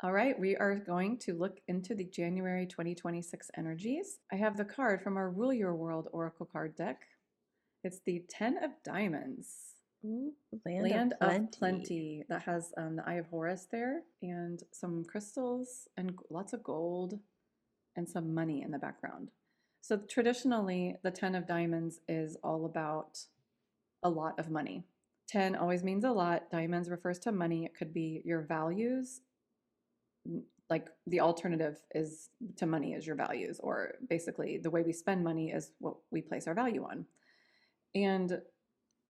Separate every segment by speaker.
Speaker 1: All right, we are going to look into the January 2026 energies. I have the card from our Rule Your World Oracle card deck. It's the 10 of Diamonds.
Speaker 2: Ooh, land of
Speaker 1: Land of
Speaker 2: plenty.
Speaker 1: Plenty that has the Eye of Horus there and some crystals and lots of gold and some money in the background. So traditionally, the 10 of Diamonds is all about a lot of money. 10 always means a lot. Diamonds refers to money. It could be your values, like the alternative is to money is your values, or basically the way we spend money is what we place our value on. And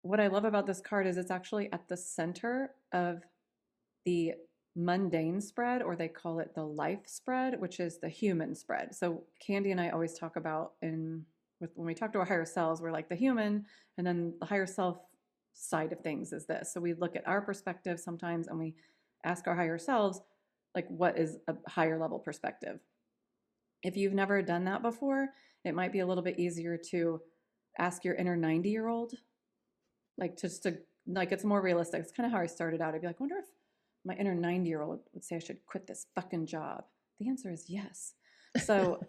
Speaker 1: what I love about this card is it's actually at the center of the mundane spread, or they call it the life spread, which is the human spread. So Candy and I always talk about when we talk to our higher selves, we're like the human, and then the higher self side of things is this. So we look at our perspective sometimes and we ask our higher selves, like, what is a higher level perspective? If you've never done that before, it might be a little bit easier to ask your inner 90-year-old, like just to, like, it's more realistic. It's kind of how I started out. I'd be like, I wonder if my inner 90-year-old would say I should quit this fucking job. The answer is yes. So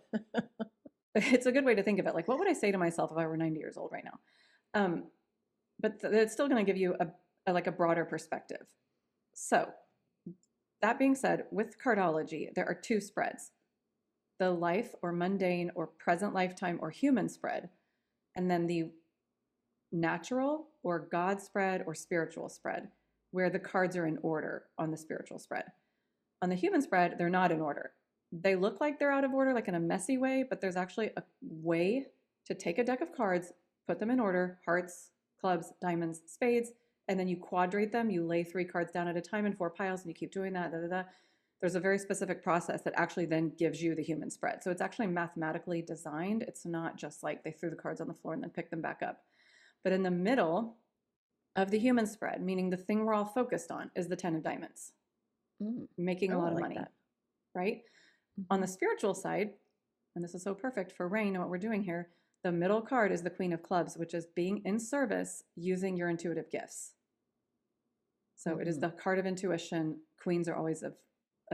Speaker 1: it's a good way to think of it. Like, what would I say to myself if I were 90 years old right now? Um, but it's still going to give you like a broader perspective. So that being said, with Cardology, there are two spreads: the life or mundane or present lifetime or human spread, and then the natural or God spread or spiritual spread, where the cards are in order on the spiritual spread. On the human spread, they're not in order. They look like they're out of order, like in a messy way, but there's actually a way to take a deck of cards, put them in order: hearts, clubs, diamonds, spades, and then you quadrate them. You lay 3 cards down at a time in 4 piles, and you keep doing that. Da, da, da. There's a very specific process that actually then gives you the human spread. So it's actually mathematically designed. It's not just like they threw the cards on the floor and then picked them back up. But in the middle of the human spread, meaning the thing we're all focused on, is the 10 of Diamonds,
Speaker 2: Mm.
Speaker 1: making a
Speaker 2: Oh, I
Speaker 1: lot of
Speaker 2: like
Speaker 1: money,
Speaker 2: that.
Speaker 1: right? On
Speaker 2: Mhm.
Speaker 1: the spiritual side, and this is so perfect for Rain and what we're doing here, the middle card is the Queen of Clubs, which is being in service using your intuitive gifts. So it is
Speaker 2: Mhm.
Speaker 1: the card of intuition. Queens are always of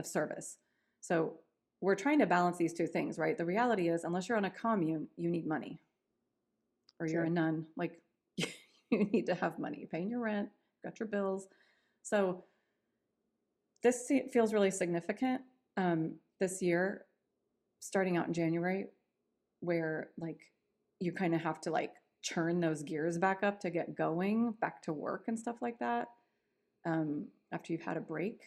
Speaker 1: service. So we're trying to balance these two things, right? The reality is, unless you're on a commune, you need money, or you're a
Speaker 2: True.
Speaker 1: nun, like you need to have money. You're paying your rent, got your bills. So this feels really significant this year, starting out in January, where like you kind of have to like churn those gears back up to get going back to work and stuff like that, after you've had a break.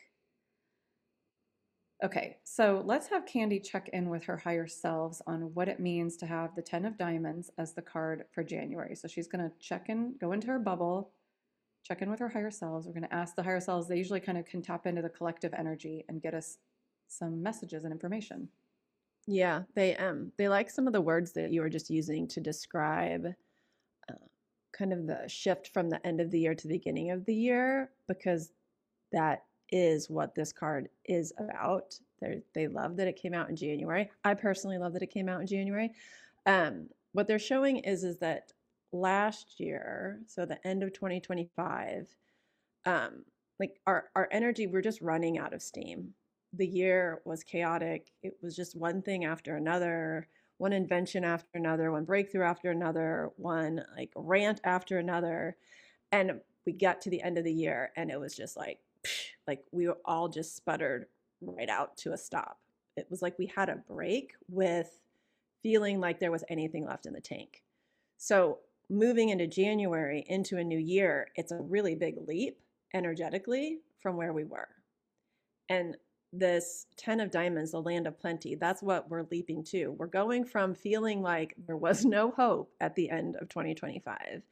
Speaker 1: Okay, so let's have Candy check in with her higher selves on what it means to have the 10 of Diamonds as the card for January. So she's going to check in, go into her bubble, check in with her higher selves. We're going to ask the higher selves. They usually kind of can tap into the collective energy and get us some messages and information.
Speaker 2: Yeah, they like some of the words that you were just using to describe uh, kind of the shift from the end of the year to the beginning of the year, because that is what this card is about. They love that it came out in January. I personally love that it came out in January. What they're showing is that last year, so the end of 2025, like our energy, we're just running out of steam. The year was chaotic. It was just one thing after another, one invention after another, one breakthrough after another, one like rant after another. And we got to the end of the year and it was just like we were all just sputtered right out to a stop. It was like we had a break with feeling like there was anything left in the tank. So moving into January, into a new year, it's a really big leap energetically from where we were. And this 10 of Diamonds, the land of plenty, that's what we're leaping to. We're going from feeling like there was no hope at the end of 2025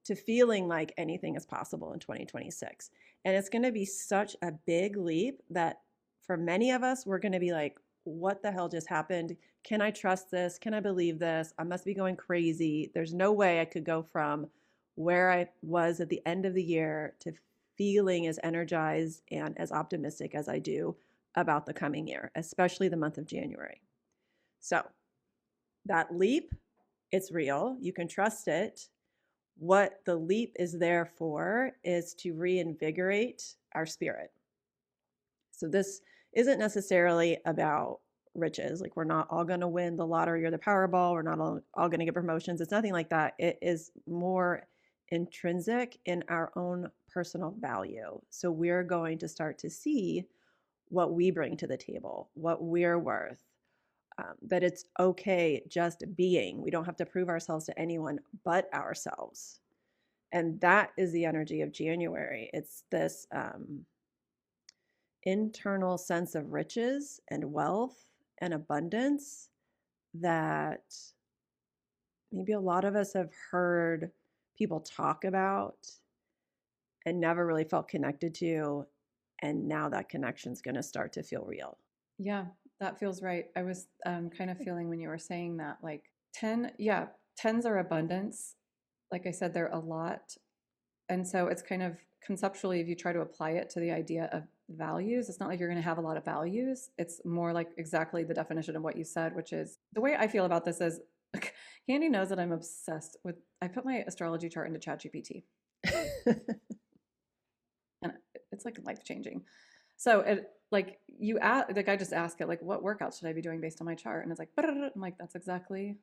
Speaker 2: to feeling like anything is possible in 2026. And it's going to be such a big leap that for many of us, we're going to be like, what the hell just happened? Can I trust this? Can I believe this? I must be going crazy. There's no way I could go from where I was at the end of the year to feeling as energized and as optimistic as I do about the coming year, especially the month of January. So that leap, it's real. You can trust it. What the leap is there for is to reinvigorate our spirit. So this isn't necessarily about riches. Like, we're not all going to win the lottery or the Powerball. We're not all going to get promotions. It's nothing like that. It is more intrinsic in our own personal value. So we're going to start to see what we bring to the table, what we're worth, that it's okay just being. We don't have to prove ourselves to anyone but ourselves. And that is the energy of January. It's this internal sense of riches and wealth and abundance that maybe a lot of us have heard people talk about and never really felt connected to. And now that connection's going to start to feel real.
Speaker 1: Yeah, that feels right. I was kind of feeling when you were saying that, like 10, yeah, tens are abundance. Like I said, they're a lot. And so it's kind of conceptually, if you try to apply it to the idea of values, it's not like you're going to have a lot of values. It's more like exactly the definition of what you said, which is the way I feel about this is Candy knows that I'm obsessed with, I put my astrology chart into ChatGPT and it's like life changing. So it like you ask, like I just ask it like, what workout should I be doing based on my chart? And it's like, I'm like, that's exactly.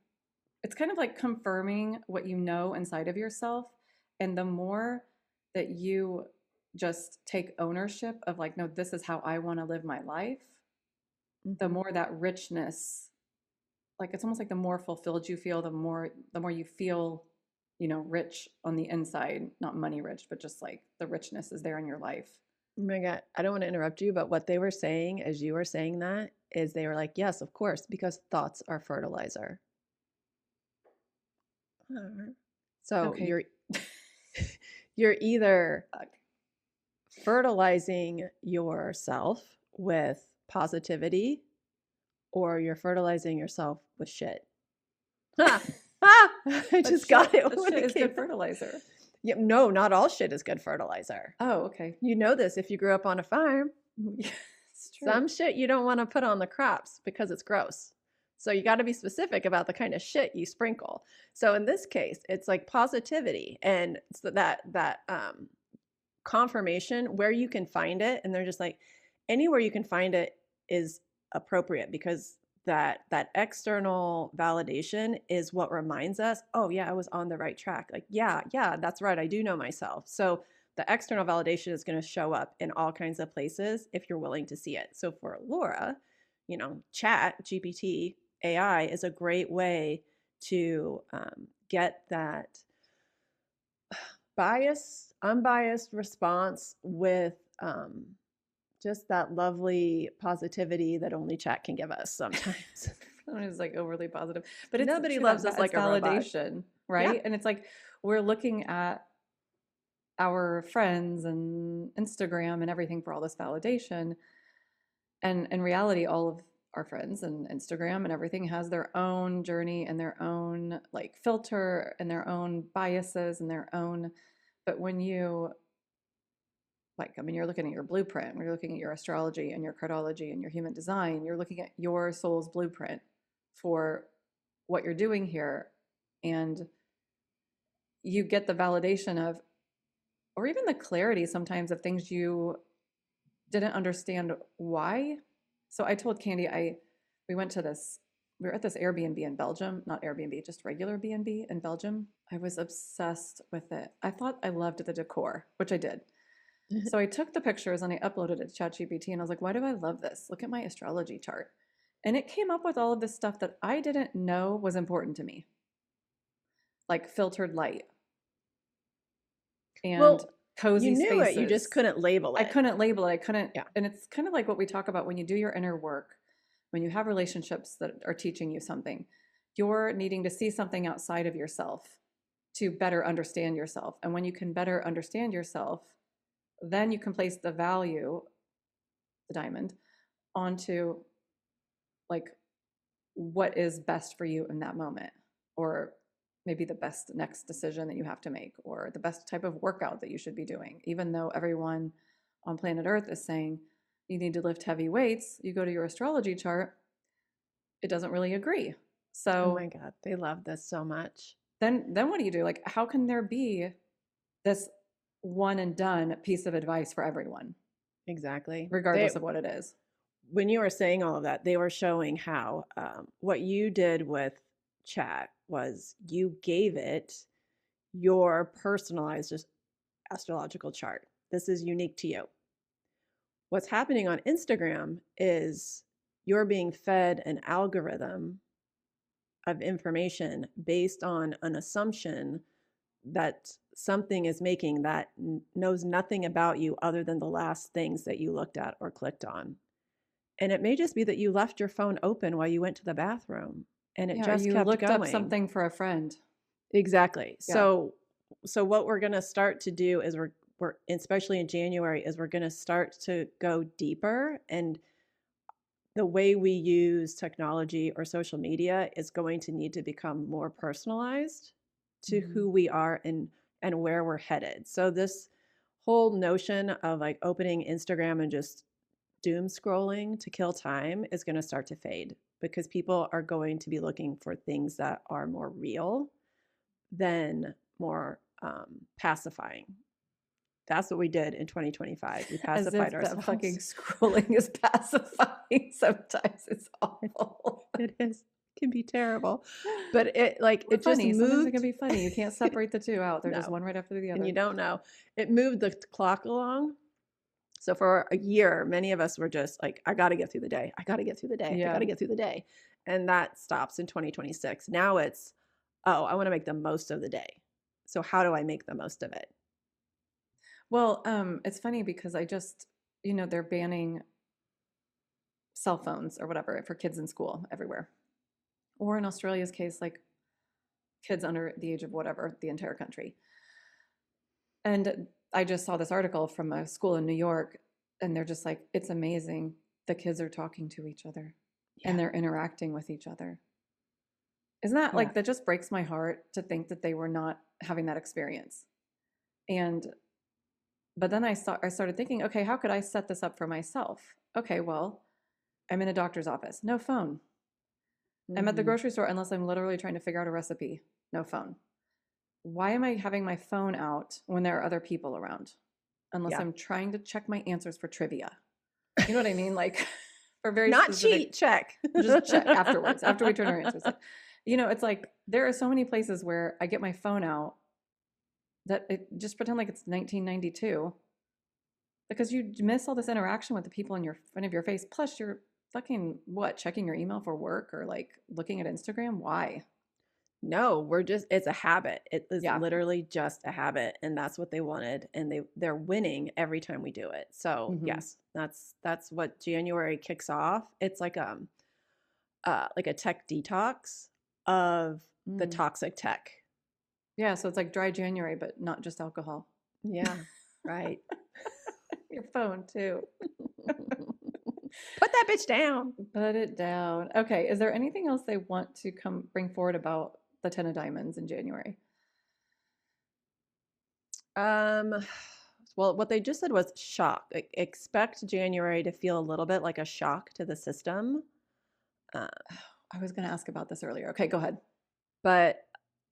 Speaker 1: It's kind of like confirming what you know inside of yourself, and the more that you just take ownership of like, no, this is how I want to live my life, the
Speaker 2: Mm-hmm.
Speaker 1: more that richness, like it's almost like the more fulfilled you feel, the more you feel, rich on the inside, not money rich, but just like the richness is there in your life.
Speaker 2: Oh my God, I don't want to interrupt you, but what they were saying as you were saying that is they were like, yes, of course, because thoughts are fertilizer. So
Speaker 1: Okay.
Speaker 2: you're either fertilizing yourself with positivity or you're fertilizing yourself with shit. Ha! Ah! I just got it when
Speaker 1: Shit
Speaker 2: it
Speaker 1: is
Speaker 2: came
Speaker 1: good
Speaker 2: out.
Speaker 1: fertilizer.
Speaker 2: Yeah, no, not all shit is good fertilizer.
Speaker 1: Oh, okay.
Speaker 2: You know this if you grew up on a farm.
Speaker 1: Yeah, it's true.
Speaker 2: Some shit you don't want to put on the crops because it's gross. So you got to be specific about the kind of shit you sprinkle. So in this case, it's like positivity and so that confirmation where you can find it, and they're just like anywhere you can find it is appropriate because that external validation is what reminds us, oh yeah, I was on the right track. Like yeah, that's right, I do know myself. So the external validation is going to show up in all kinds of places if you're willing to see it. So for Laura, chat GPT AI is a great way to get that unbiased response with just that lovely positivity that only chat can give us sometimes.
Speaker 1: It's like overly positive, but it's
Speaker 2: Nobody
Speaker 1: true
Speaker 2: loves us
Speaker 1: it's
Speaker 2: like a robot.
Speaker 1: validation,
Speaker 2: Yeah.
Speaker 1: right? And it's like we're looking at our friends and Instagram and everything for all this validation. And in reality, all of our friends and Instagram and everything has their own journey and their own like filter and their own biases and their own. But when you like, I mean, you're looking at your blueprint, you're looking at your astrology and your cardology and your human design, you're looking at your soul's blueprint for what you're doing here. And you get the validation of, or even the clarity sometimes of things you didn't understand why. So I told Candy, we went to this, we were at this Airbnb in Belgium, not Airbnb, just regular B&B in Belgium. I was obsessed with it. I thought I loved the decor, which I did. So I took the pictures and I uploaded it to ChatGPT and I was like, why do I love this? Look at my astrology chart. And it came up with all of this stuff that I didn't know was important to me, like filtered light and
Speaker 2: Well, you
Speaker 1: cozy
Speaker 2: knew it, you just
Speaker 1: spaces.
Speaker 2: couldn't label
Speaker 1: I
Speaker 2: it.
Speaker 1: couldn't label it. I couldn't.
Speaker 2: Yeah.
Speaker 1: And it's kind of like what we talk about when you do your inner work, when you have relationships that are teaching you something, you're needing to see something outside of yourself to better understand yourself. And when you can better understand yourself, then you can place the value, the diamond, onto like what is best for you in that moment, or maybe the best next decision that you have to make, or the best type of workout that you should be doing. Even though everyone on planet Earth is saying you need to lift heavy weights, you go to your astrology chart, it doesn't really agree.
Speaker 2: Oh
Speaker 1: So
Speaker 2: my God, they love this so much.
Speaker 1: then what do you do? Like, how can there be this one and done piece of advice for everyone,
Speaker 2: Exactly.
Speaker 1: regardless of what it is?
Speaker 2: when you were saying all of that, they were showing how what you did with chat was you gave it your personalized astrological chart. This is unique to you. What's happening on Instagram is you're being fed an algorithm of information based on an assumption that something is making that knows nothing about you other than the last things that you looked at or clicked on. And it may just be that you left your phone open while you went to the bathroom and it
Speaker 1: Yeah, or
Speaker 2: just
Speaker 1: you
Speaker 2: kept
Speaker 1: looked up
Speaker 2: going.
Speaker 1: something for a friend.
Speaker 2: Exactly.
Speaker 1: Yeah.
Speaker 2: So what we're going to start to do is we're especially in January is we're going to start to go deeper, and the way we use technology or social media is going to need to become more personalized to
Speaker 1: Mhm.
Speaker 2: who we are and where we're headed. So this whole notion of like opening Instagram and just doom scrolling to kill time is going to start to fade, because people are going to be looking for things that are more real than more pacifying. That's what we did in 2025. We
Speaker 1: As
Speaker 2: pacified
Speaker 1: if that fucking
Speaker 2: ourselves.
Speaker 1: scrolling is pacifying sometimes. It's awful.
Speaker 2: It is. It can be terrible. But it like
Speaker 1: Or
Speaker 2: it just
Speaker 1: funny. Sometimes it can
Speaker 2: moved.
Speaker 1: be funny. You can't separate the two out. They're just
Speaker 2: No.
Speaker 1: one right after the
Speaker 2: And you
Speaker 1: other.
Speaker 2: don't know. It moved the clock along. So for a year, many of us were just like, I got to get through the day. I got to get through the day. I got
Speaker 1: Yeah.
Speaker 2: to get through the day. And that stops in 2026. Now it's, oh, I want to make the most of the day. So how do I make the most of it?
Speaker 1: Well, it's funny because I just, they're banning cell phones or whatever for kids in school everywhere. Or in Australia's case, like kids under the age of whatever, the entire country. And I just saw this article from a school in New York, and they're just like, it's amazing. The kids are talking to each other and
Speaker 2: Yeah.
Speaker 1: they're interacting with each other. Isn't that
Speaker 2: Yeah.
Speaker 1: like, that just breaks my heart to think that they were not having that experience. And, but then I started thinking, okay, how could I set this up for myself? Okay, well, I'm in a doctor's office, no phone. I'm at the
Speaker 2: Mm-hmm.
Speaker 1: grocery store unless I'm literally trying to figure out a recipe, no phone. Why am I having my phone out when there are other people around? Unless
Speaker 2: Yeah.
Speaker 1: I'm trying to check my answers for trivia. You know what I mean? Like for very
Speaker 2: Not
Speaker 1: specific,
Speaker 2: cheat, check.
Speaker 1: just check afterwards, after we turn our answers in. It's like there are so many places where I get my phone out that it just pretend like it's 1992 because you miss all this interaction with the people in your front of your face. Plus, you're fucking what, checking your email for work or like looking at Instagram? Why?
Speaker 2: No, it's a habit. It is
Speaker 1: Yeah.
Speaker 2: literally just a habit, and that's what they wanted, and they're winning every time we do it. So,
Speaker 1: Mm-hmm.
Speaker 2: yes, that's what January kicks off. It's like a tech detox of the
Speaker 1: Mm.
Speaker 2: toxic tech.
Speaker 1: Yeah. So it's like dry January, but not just alcohol.
Speaker 2: Yeah, right.
Speaker 1: Your phone too.
Speaker 2: Put that bitch down.
Speaker 1: Put it down. Okay. Is there anything else they want to come bring forward about the Ten of Diamonds in January?
Speaker 2: Um, well, what they just said was shock. Expect January to feel a little bit like a shock to the system. Uh,
Speaker 1: I was going to ask about this earlier. Okay, go ahead.
Speaker 2: but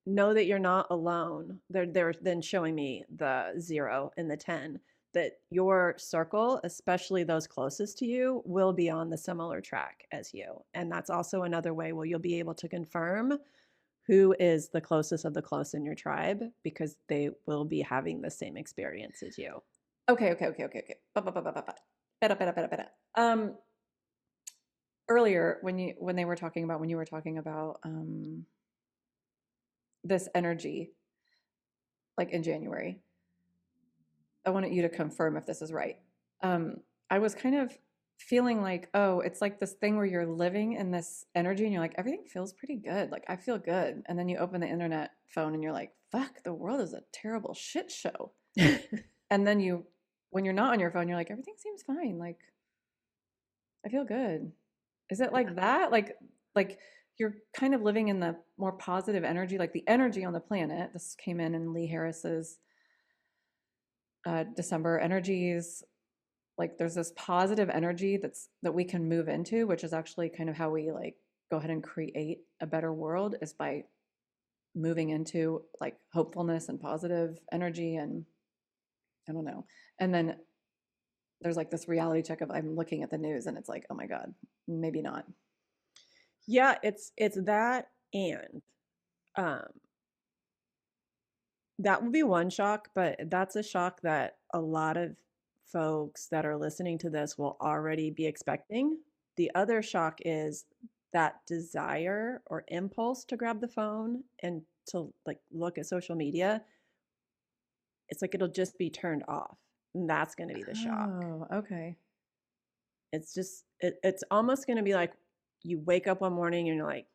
Speaker 2: know that you're not alone. They're then showing me the 0 and the 10, that your circle, especially those closest to you, will be on the similar track as you. And that's also another way where you'll be able to confirm who is the closest of the close in your tribe, because they will be having the same experience as you.
Speaker 1: Okay. Better. Earlier when they were talking about when you were talking about this energy, like in January, I wanted you to confirm if this is right. I was kind of feeling like, oh, it's like this thing where you're living in this energy and you're like, everything feels pretty good. Like I feel good. And then you open the internet phone and you're like, fuck, the world is a terrible shit show. And then when you're not on your phone, you're like, everything seems fine. Like I feel good. Is it
Speaker 2: Yeah.
Speaker 1: like that? Like you're kind of living in the more positive energy, like the energy on the planet. This came in Lee Harris's December energies. Like there's this positive energy that we can move into, which is actually kind of how we like go ahead and create a better world, is by moving into like hopefulness and positive energy. And I don't know. And then there's like this reality check of I'm looking at the news and it's like, oh my God, maybe not.
Speaker 2: Yeah, it's that, and um that would be one shock, but that's a shock that a lot of folks that are listening to this will already be expecting. The other shock is that desire or impulse to grab the phone and to like look at social media. It's like it'll just be turned off. And that's going to be the shock.
Speaker 1: Oh, okay.
Speaker 2: It's almost going to be like you wake up one morning and you're like,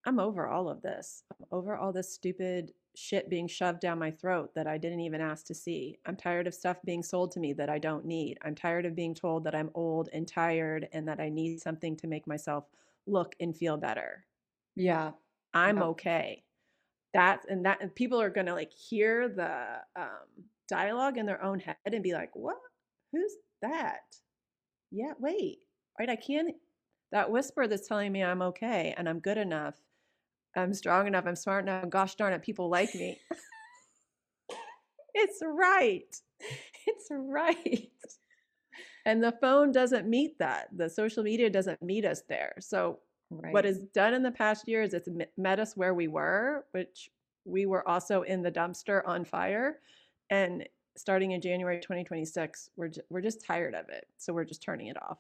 Speaker 2: I'm over all of this. I'm over all this stupid shit being shoved down my throat that I didn't even ask to see. I'm tired of stuff being sold to me that I don't need. I'm tired of being told that I'm old and tired and that I need something to make myself look and feel better.
Speaker 1: Yeah.
Speaker 2: I'm
Speaker 1: Yep.
Speaker 2: okay. And people are going to like hear the dialogue in their own head and be like, what? Who's that? Yeah, wait, right? I can't, that whisper that's telling me I'm okay and I'm good enough, I'm strong enough, I'm smart enough, and gosh darn it, people like me. It's right.
Speaker 1: It's right.
Speaker 2: And the phone doesn't meet that. The social media doesn't meet us there. So, what
Speaker 1: Right.
Speaker 2: is done in the past year is it's met us where we were, which we were also in the dumpster on fire. And starting in January 2026, we're just tired of it. So, we're just turning it off.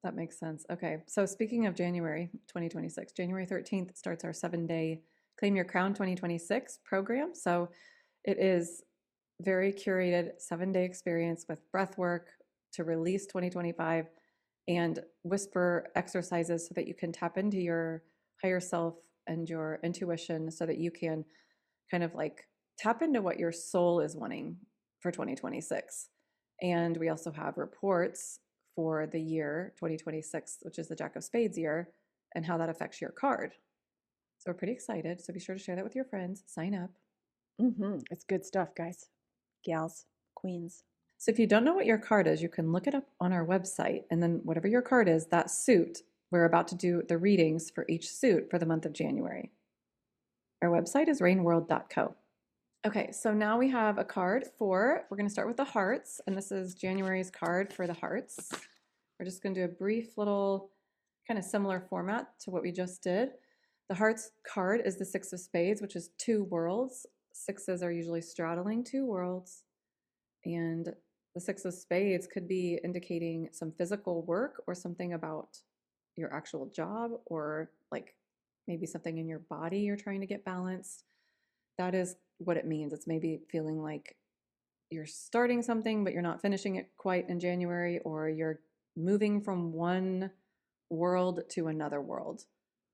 Speaker 1: That makes sense. Okay. So speaking of January 2026, January 13th starts our 7-day Claim Your Crown 2026 program. So it is very curated 7-day experience with breath work to release 2025 and whisper exercises so that you can tap into your higher self and your intuition so that you can kind of like tap into what your soul is wanting for 2026. And we also have reports for the year 2026, which is the Jack of Spades year, and how that affects your card. So we're pretty excited. So be sure to share that with your friends. Sign up.
Speaker 2: It's good stuff, guys, gals, queens.
Speaker 1: So if you don't know what your card is, you can look it up on our website. And then whatever your card is, that suit, we're about to do the readings for each suit for the month of January. Our website is rainworld.co. Okay, so now we have a card we're going to start with the hearts, and this is January's card for the hearts. We're just going to do a brief little kind of similar format to what we just did. The hearts card is the Six of Spades, which is two worlds. Sixes are usually straddling two worlds, and the Six of Spades could be indicating some physical work or something about your actual job, or like maybe something in your body you're trying to get balanced. That is what it means. It's maybe feeling like you're starting something, but you're not finishing it quite in January, or you're moving from one world to another world.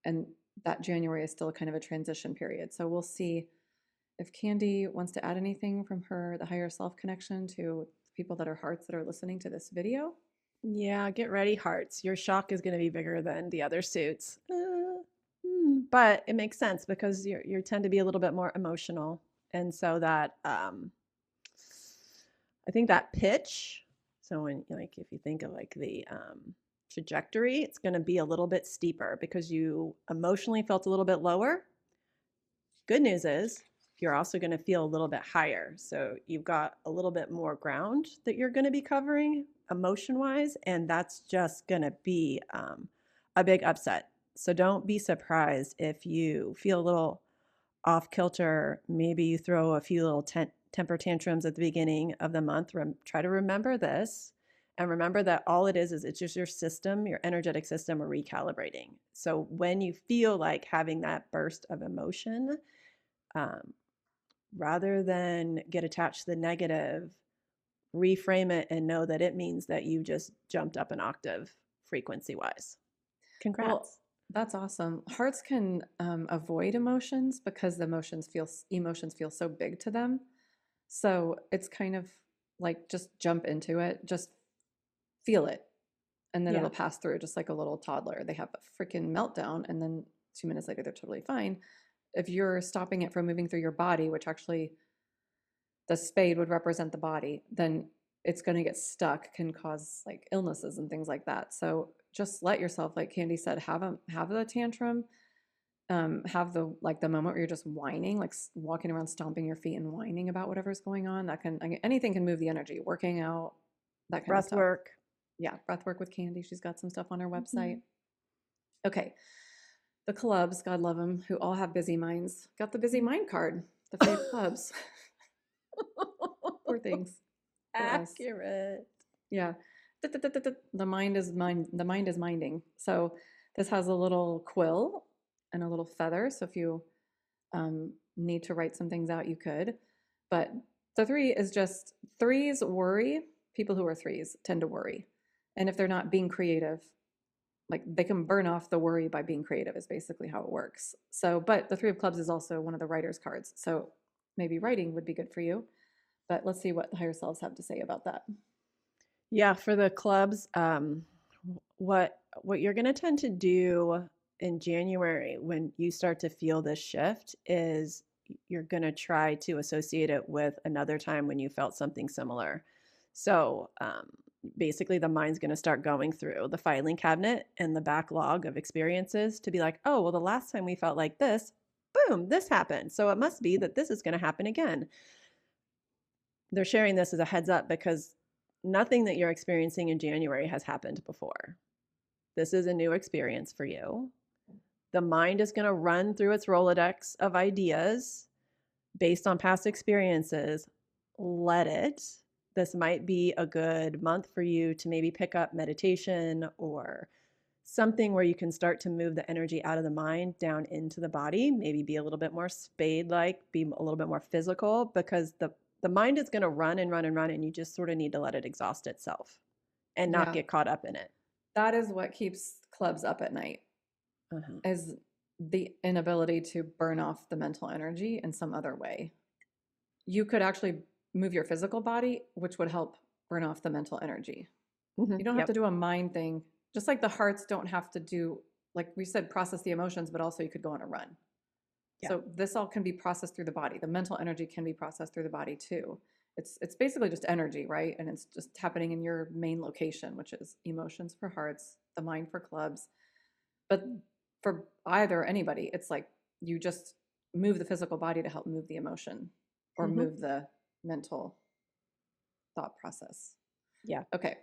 Speaker 1: And that January is still kind of a transition period. So we'll see if Candy wants to add anything from the higher self connection to people that are hearts that are listening to this video.
Speaker 2: Yeah, get ready, hearts. Your shock is going to be bigger than the other suits. But it makes sense because you tend to be a little bit more emotional. And so that I think that pitch, so when like if you think of like the trajectory, it's going to be a little bit steeper because you emotionally felt a little bit lower. Good news is you're also going to feel a little bit higher. So you've got a little bit more ground that you're going to be covering emotion wise. And that's just going to be a big upset. So don't be surprised if you feel a little off kilter. Maybe you throw a few little temper tantrums at the beginning of the month. Try to remember this. And remember that all it is it's just your system, your energetic system, recalibrating. So when you feel like having that burst of emotion, um, rather than get attached to the negative, reframe it and know that it means that you just jumped up an octave frequency wise.
Speaker 1: Well,
Speaker 2: Congrats.
Speaker 1: that's awesome. Hearts can avoid emotions because the emotions feel so big to them. So it's kind of like just jump into it, just feel it, and then
Speaker 2: Yeah.
Speaker 1: it'll pass through just like a little toddler. They have a freaking meltdown, and then 2 minutes later they're totally fine. If you're stopping it from moving through your body, which actually the spade would represent the body, then it's going to get stuck, can cause like illnesses and things like that. So just let yourself, like Candy said, have the tantrum, have the moment where you're just whining, like walking around stomping your feet and whining about whatever's going on. That can, anything can move the energy. Working out, that kind of
Speaker 2: Breath
Speaker 1: stuff.
Speaker 2: work.
Speaker 1: Yeah, breathwork with Candy. She's got some stuff on her
Speaker 2: Mhm.
Speaker 1: website. Okay, the clubs, God love them, who all have busy minds, got the busy mind card, the fave clubs. Poor things. Poor us.
Speaker 2: Accurate.
Speaker 1: Yeah. The mind is minding. So this has a little quill and a little feather. So if you need to write some things out, you could. But the three is just threes worry. People who are threes tend to worry. And if they're not being creative, like they can burn off the worry by being creative, is basically how it works. So, but the three of clubs is also one of the writer's cards. So maybe writing would be good for you. But let's see what the higher selves have to say about that.
Speaker 2: Yeah, for the clubs, what you're going to tend to do in January when you start to feel this shift is you're going to try to associate it with another time when you felt something similar. So basically, the mind's going to start going through the filing cabinet and the backlog of experiences to be like, oh, well, the last time we felt like this, boom, this happened. So it must be that this is going to happen again. They're sharing this as a heads up because nothing that you're experiencing in January has happened before. This is a new experience for you. The mind is going to run through its Rolodex of ideas based on past experiences. Let it. This might be a good month for you to maybe pick up meditation or something where you can start to move the energy out of the mind down into the body, maybe be a little bit more spade like, be a little bit more physical, because the mind is going to run and run and run, and you just sort of need to let it exhaust itself and not
Speaker 1: Yeah,
Speaker 2: get caught up in it.
Speaker 1: that is what keeps clubs up at night,
Speaker 2: Uh-huh.
Speaker 1: is the inability to burn off the mental energy in some other way. You could actually move your physical body, which would help burn off the mental energy. You don't have to
Speaker 2: Yep.
Speaker 1: do a mind thing, just like the hearts don't have to do, like we said, process the emotions, but also you could go on a run.
Speaker 2: Yeah.
Speaker 1: So this all can be processed through the body. The mental energy can be processed through the body too. It's basically just energy, right? And it's just happening in your main location, which is emotions for hearts, the mind for clubs. But for either anybody, it's like you just move the physical body to help move the emotion or
Speaker 2: Mm-hmm.
Speaker 1: move the mental thought process.
Speaker 2: Yeah.
Speaker 1: Okay.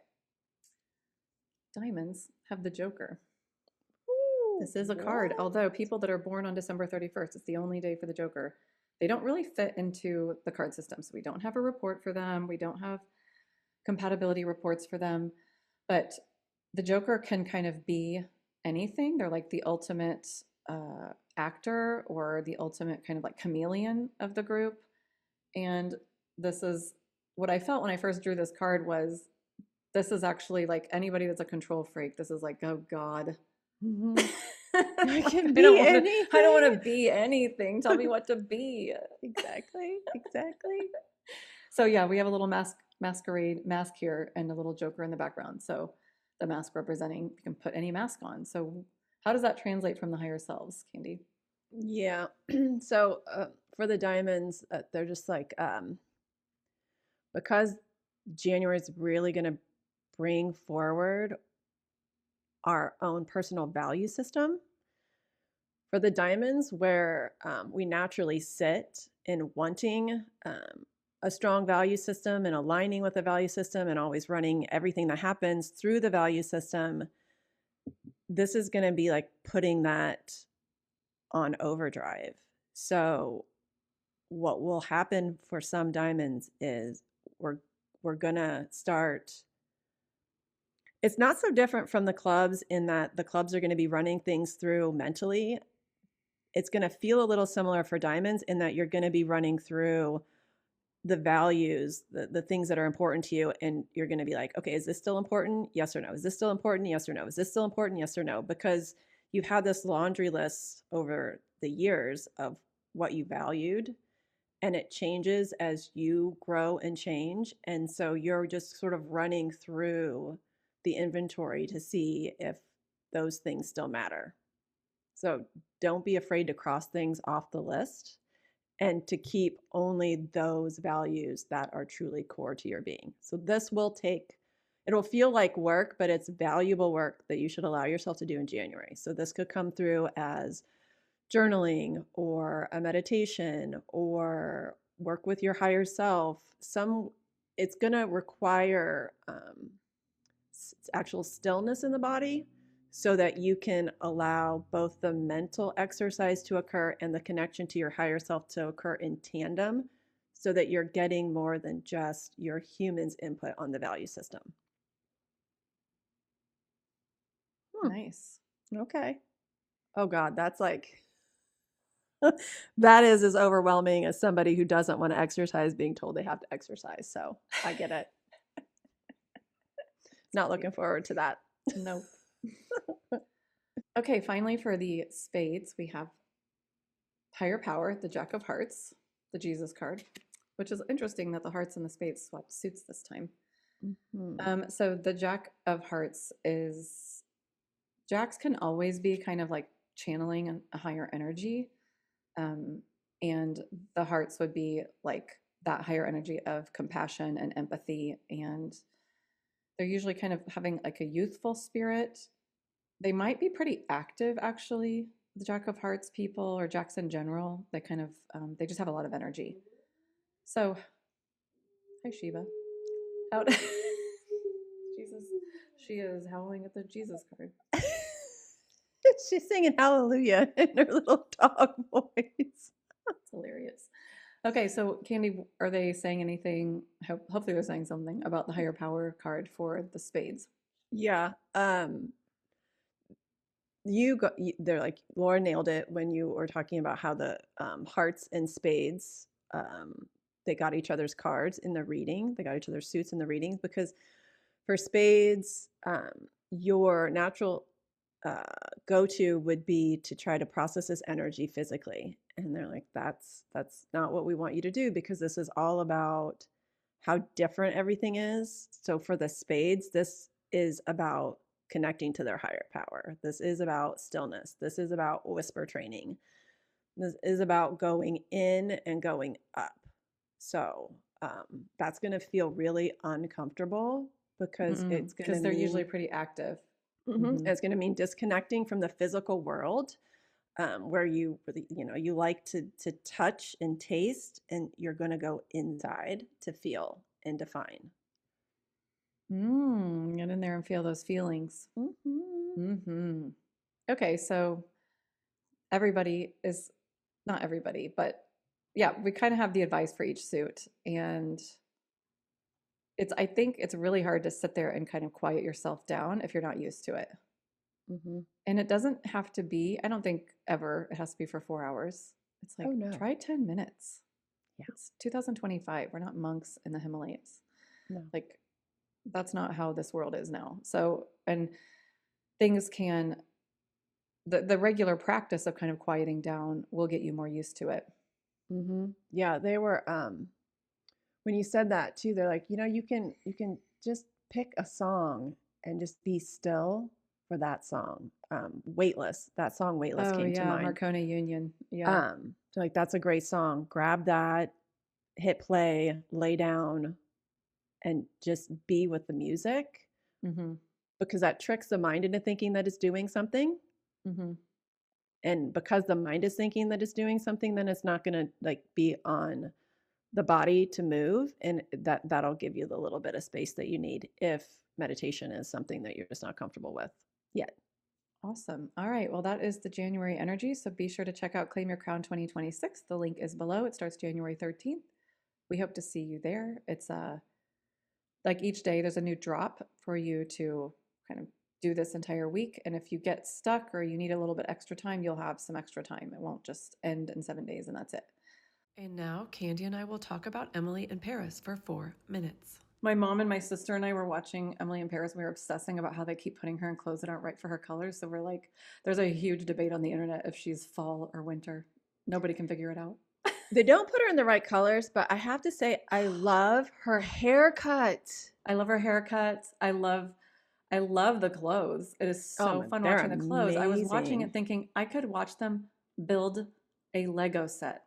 Speaker 1: Diamonds have the Joker.
Speaker 2: Ooh,
Speaker 1: This is a card.
Speaker 2: what?
Speaker 1: Although people that are born on December 31st, it's the only day for the Joker. They don't really fit into the card system. So we don't have a report for them. We don't have compatibility reports for them. But the Joker can kind of be anything. They're like the ultimate actor or the ultimate kind of like chameleon of the group. And this is what I felt when I first drew this card was this is actually like anybody that's a control freak. This is like, oh God.
Speaker 2: Mm-hmm. I
Speaker 1: Like,
Speaker 2: can
Speaker 1: I don't
Speaker 2: be
Speaker 1: want to. I don't want
Speaker 2: anything.
Speaker 1: to be anything. Tell me what to be.
Speaker 2: Exactly. Exactly.
Speaker 1: So yeah, we have a little masquerade mask here and a little Joker in the background. So the mask representing you can put any mask on. So how does that translate from the higher selves, Candy?
Speaker 2: Yeah. So for the diamonds, they're just like because January is really going to bring forward our own personal value system. For the diamonds, where we naturally sit in wanting a strong value system and aligning with the value system and always running everything that happens through the value system, this is going to be like putting that on overdrive. So what will happen for some diamonds is we're we're going to start. It's not so different from the clubs in that the clubs are going to be running things through mentally. It's going to feel a little similar for diamonds in that you're going to be running through the values, the things that are important to you. And you're going to be like, okay, is this still important? Yes or no. Is this still important? Yes or no. Is this still important? Yes or no. Because you've had this laundry list over the years of what you valued, and it changes as you grow and change. And so you're just sort of running through the inventory to see if those things still matter. So don't be afraid to cross things off the list and to keep only those values that are truly core to your being. So this will take, it'll feel like work, but it's valuable work that you should allow yourself to do in January. So this could come through as journaling or a meditation or work with your higher self, some it's going to require actual stillness in the body so that you can allow both the mental exercise to occur and the connection to your higher self to occur in tandem so that you're getting more than just your human's input on the value system.
Speaker 1: Nice.
Speaker 2: Okay. Oh God, that's like that is as overwhelming as somebody who doesn't want to exercise being told they have to exercise. So I get it. Not looking forward to that.
Speaker 1: Nope. Okay, finally for the spades, we have higher power, the Jack of Hearts, the Jesus card, which is interesting that the hearts and the spades swapped suits this time. So the Jack of Hearts is, Jacks can always be kind of like channeling a higher energy. And the hearts would be like that higher energy of compassion and empathy. And they're usually kind of having like a youthful spirit. They might be pretty active, actually, the Jack of Hearts people or Jacks in general. They kind of, they just have a lot of energy. So, hi, Shiva. Out. Jesus. She is howling at the Jesus card.
Speaker 2: She's singing hallelujah in her little dog voice.
Speaker 1: That's hilarious. Okay, so Candy, are they saying anything? Hopefully, they're saying something about the higher power card for the spades.
Speaker 2: Yeah. They're like, Laura nailed it when you were talking about how the hearts and spades, they got each other's cards in the reading. They got each other's suits in the readings because for spades, your natural go-to would be to try to process this energy physically. And they're like, that's not what we want you to do because this is all about how different everything is. So for the spades, this is about connecting to their higher power. This is about stillness. This is about whisper training. This is about going in and going up. So that's going to feel really uncomfortable because it's going to
Speaker 1: because they're usually pretty active.
Speaker 2: It's going to mean disconnecting from the physical world, where you really, you like to touch and taste, and you're going to go inside to feel and define.
Speaker 1: Get in there and feel those feelings. Okay, so everybody is, not everybody, but yeah, we kind of have the advice for each suit. And I think it's really hard to sit there and kind of quiet yourself down if you're not used to it. And it doesn't have to be, I don't think ever it has to be for 4 hours. It's like, try 10 minutes. Yeah. It's 2025. We're not monks in the Himalayas.
Speaker 2: No.
Speaker 1: Like, that's not how this world is now. So, and things can, the regular practice of kind of quieting down will get you more used to it.
Speaker 2: Yeah, they were, when you said that too, they're like, you can just pick a song and just be still for that song. Weightless, that song Weightless came to mind.
Speaker 1: Marconi Union. Yeah.
Speaker 2: So like, that's a great song. Grab that, hit play, lay down, and just be with the music, because that tricks the mind into thinking that it's doing something. And because the mind is thinking that it's doing something, then it's not going to like be on the body to move, and that'll give you the little bit of space that you need if meditation is something that you're just not comfortable with yet.
Speaker 1: Awesome. All right. Well, that is the January energy. So be sure to check out Claim Your Crown 2026. The link is below. It starts January 13th. We hope to see you there. It's like each day there's a new drop for you to kind of do this entire week. And if you get stuck or you need a little bit extra time, you'll have some extra time. It won't just end in 7 days and that's it. And now Candy and I will talk about Emily in Paris for 4 minutes. My mom and my sister and I were watching Emily in Paris. We were obsessing about how they keep putting her in clothes that aren't right for her colors. So we're like, there's a huge debate on the internet if she's fall or winter. Nobody can figure it out.
Speaker 2: They don't put her in the right colors, but I have to say, I love her haircut.
Speaker 1: I love her haircut. I love the clothes. It is so fun watching the clothes. I was watching it thinking I could watch them build a Lego set.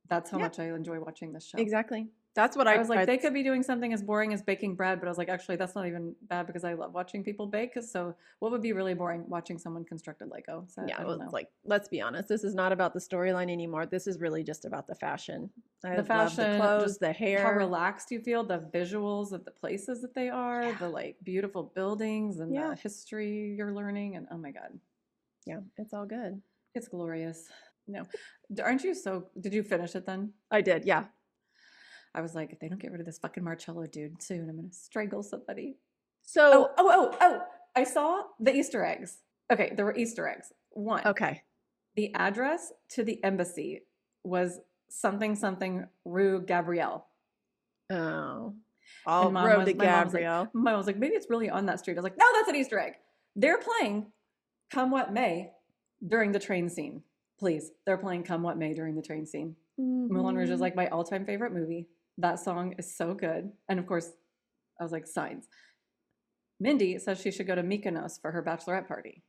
Speaker 1: That's how much I enjoy watching this show.
Speaker 2: Exactly. That's what
Speaker 1: I was like, they could be doing something as boring as baking bread, but I was like, actually, that's not even bad because I love watching people bake. So what would be really boring? Watching someone construct a Lego set?
Speaker 2: Yeah,
Speaker 1: I don't know.
Speaker 2: like, let's be honest. This is not about the storyline anymore. This is really just about the fashion. I
Speaker 1: The
Speaker 2: love the
Speaker 1: fashion,
Speaker 2: clothes,
Speaker 1: just
Speaker 2: the
Speaker 1: how
Speaker 2: hair.
Speaker 1: relaxed you feel, the visuals of the places that they are,
Speaker 2: Yeah.
Speaker 1: the like beautiful buildings and
Speaker 2: Yeah.
Speaker 1: the history you're learning. And oh my God,
Speaker 2: Yeah, it's all good.
Speaker 1: it's glorious. No, aren't you so? Did you finish it then?
Speaker 2: I did, yeah.
Speaker 1: I was like, if they don't get rid of this fucking Marcello dude soon, I'm gonna strangle somebody.
Speaker 2: So,
Speaker 1: Oh! I saw the Easter eggs. Okay, there were Easter eggs. One,
Speaker 2: okay.
Speaker 1: the address to the embassy was something Rue Gabrielle.
Speaker 2: Oh,
Speaker 1: And
Speaker 2: all road to Gabrielle.
Speaker 1: My mom was like, maybe it's really on that street. I was like, no, that's an Easter egg. They're playing Come What May during the train scene. Please, they're playing Come What May during the train scene. Moulin Rouge is like my all-time favorite movie. That song is so good. And of course, I was like, signs. Mindy says she should go to Mykonos for her bachelorette party.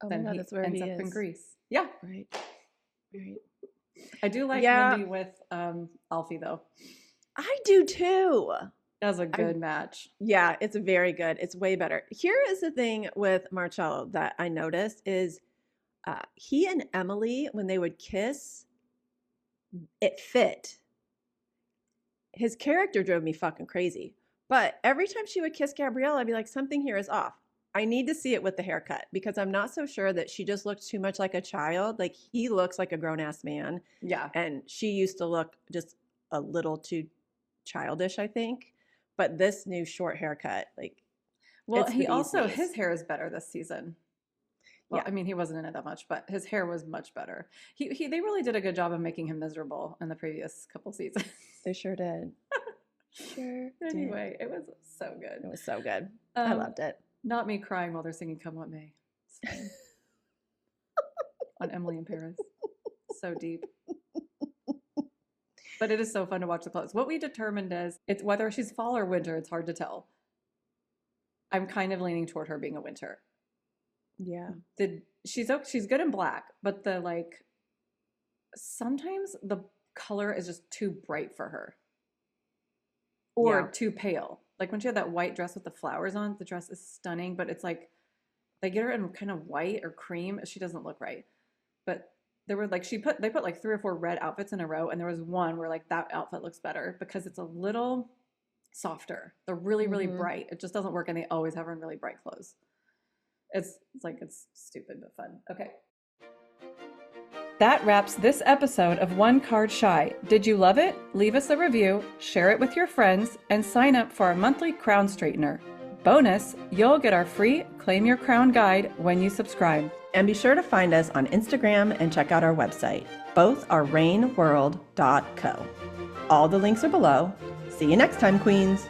Speaker 2: Oh
Speaker 1: Then
Speaker 2: my God,
Speaker 1: he
Speaker 2: that's where
Speaker 1: ends
Speaker 2: he
Speaker 1: up
Speaker 2: is.
Speaker 1: in Greece. Yeah.
Speaker 2: Right.
Speaker 1: I do like
Speaker 2: Yeah.
Speaker 1: Mindy with Alfie, though.
Speaker 2: I do too.
Speaker 1: That was a good match.
Speaker 2: Yeah, it's very good. It's way better. Here is the thing with Marcello that I noticed is he and Emily, when they would kiss, it fit. His character drove me fucking crazy. But every time she would kiss Gabrielle, I'd be like, something here is off. I need to see it with the haircut because I'm not so sure that she just looks too much like a child. Like he looks like a grown-ass man.
Speaker 1: Yeah.
Speaker 2: And she used to look just a little too childish, I think. But this new short haircut, like,
Speaker 1: well,
Speaker 2: it's
Speaker 1: he
Speaker 2: the
Speaker 1: also,
Speaker 2: bee's
Speaker 1: his
Speaker 2: knees.
Speaker 1: hair is better this season. Well,
Speaker 2: Yeah.
Speaker 1: I mean, he wasn't in it that much, but his hair was much better. They really did a good job of making him miserable in the previous couple seasons.
Speaker 2: They sure did. Sure did.
Speaker 1: Anyway, it was so good.
Speaker 2: It was so good. I loved it.
Speaker 1: Not me crying while they're singing Come What May. On Emily in Paris. So deep. But it is so fun to watch the clothes. What we determined is it's whether she's fall or winter, it's hard to tell. I'm kind of leaning toward her being a winter.
Speaker 2: Yeah.
Speaker 1: She's good in black, but the like sometimes the color is just too bright for her. Or too pale. Like when she had that white dress with the flowers on, the dress is stunning, but it's like they get her in kind of white or cream. She doesn't look right. But there were like they put like 3 or 4 red outfits in a row, and there was one where like that outfit looks better because it's a little softer. They're really, really bright. It just doesn't work, and they always have her in really bright clothes. It's stupid but fun. Okay. That wraps this episode of One Card Shy. Did you love it? Leave us a review, share it with your friends, and sign up for our monthly crown straightener. Bonus, you'll get our free Claim Your Crown guide when you subscribe.
Speaker 2: And be sure to find us on Instagram and check out our website. Both are rainworld.co. All the links are below. See you next time, Queens.